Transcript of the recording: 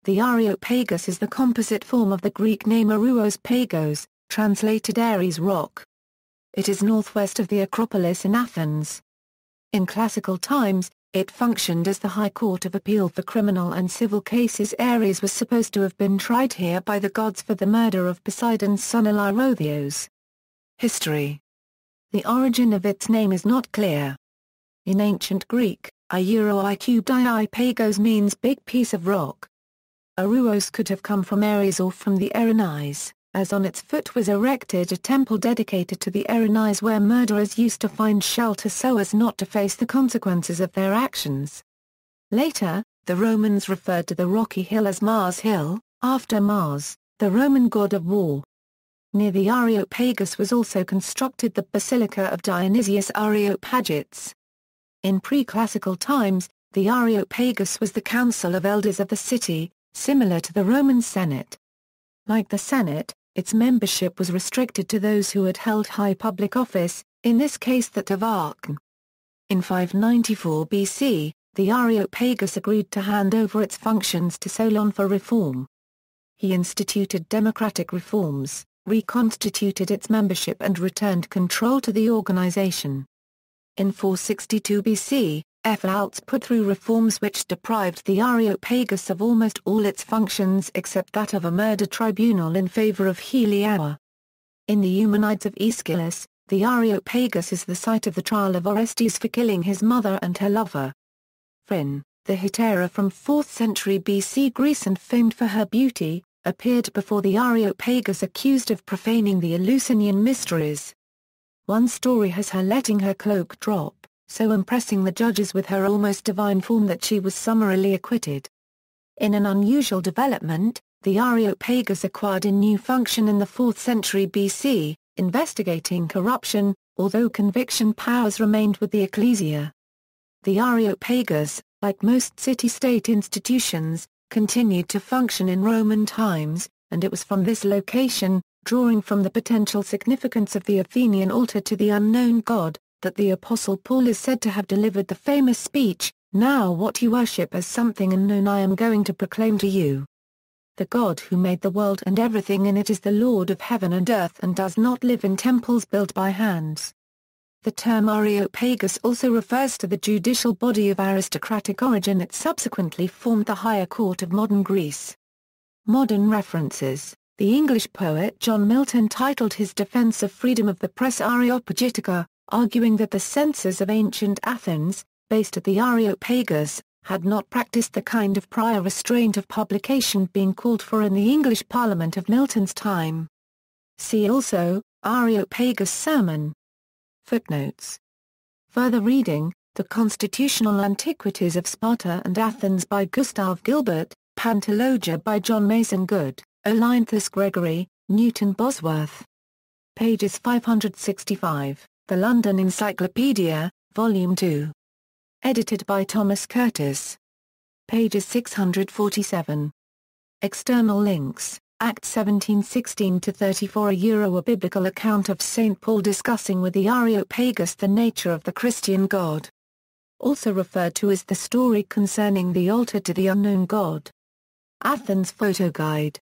The Areopagus is the composite form of the Greek name Areios Pagos, translated Ares Rock. It is northwest of the Acropolis in Athens. In classical times, it functioned as the High Court of Appeal for criminal and civil cases. Ares was supposed to have been tried here by the gods for the murder of Poseidon's son Alirrothios. History. The origin of its name is not clear. In ancient Greek, Areopagus means big piece of rock. Areios could have come from Ares or from the Erinyes, as on its foot was erected a temple dedicated to the Erinyes where murderers used to find shelter so as not to face the consequences of their actions. Later, the Romans referred to the rocky hill as Mars Hill, after Mars, the Roman god of war. Near the Areopagus was also constructed the Basilica of Dionysius Areopagus. In pre-classical times, the Areopagus was the council of elders of the city, similar to the Roman Senate. Like the Senate, its membership was restricted to those who had held high public office, in this case that of archon. In 594 BC, the Areopagus agreed to hand over its functions to Solon for reform. He instituted democratic reforms, reconstituted its membership and returned control to the organization. In 462 BC, Ephialtes put through reforms which deprived the Areopagus of almost all its functions except that of a murder tribunal in favor of Heliaea. In the Eumenides of Aeschylus, the Areopagus is the site of the trial of Orestes for killing his mother and her lover. Phryne, the Hetaera from 4th century BC Greece and famed for her beauty, appeared before the Areopagus accused of profaning the Eleusinian mysteries. One story has her letting her cloak drop, so impressing the judges with her almost divine form that she was summarily acquitted. In an unusual development, the Areopagus acquired a new function in the 4th century BC, investigating corruption, although conviction powers remained with the ecclesia. The Areopagus, like most city-state institutions, continued to function in Roman times, and it was from this location, drawing from the potential significance of the Athenian altar to the unknown god, that the Apostle Paul is said to have delivered the famous speech, "Now what you worship as something unknown I am going to proclaim to you." The God who made the world and everything in it is the Lord of heaven and earth and does not live in temples built by hands. The term Areopagus also refers to the judicial body of aristocratic origin that subsequently formed the higher court of modern Greece. Modern references. The English poet John Milton titled his defense of freedom of the press Areopagitica, arguing that the censors of ancient Athens, based at the Areopagus, had not practiced the kind of prior restraint of publication being called for in the English Parliament of Milton's time. See also, Areopagus Sermon. Footnotes. Further reading, The Constitutional Antiquities of Sparta and Athens by Gustav Gilbert, Pantologia by John Mason Good, Olynthus Gregory, Newton Bosworth. Pages 565. The London Encyclopedia, Volume 2. Edited by Thomas Curtis. Pages 647. External links, Acts 17:16-34 A biblical account of St. Paul discussing with the Areopagus the nature of the Christian God. Also referred to as the story concerning the altar to the unknown God. Athens Photo Guide.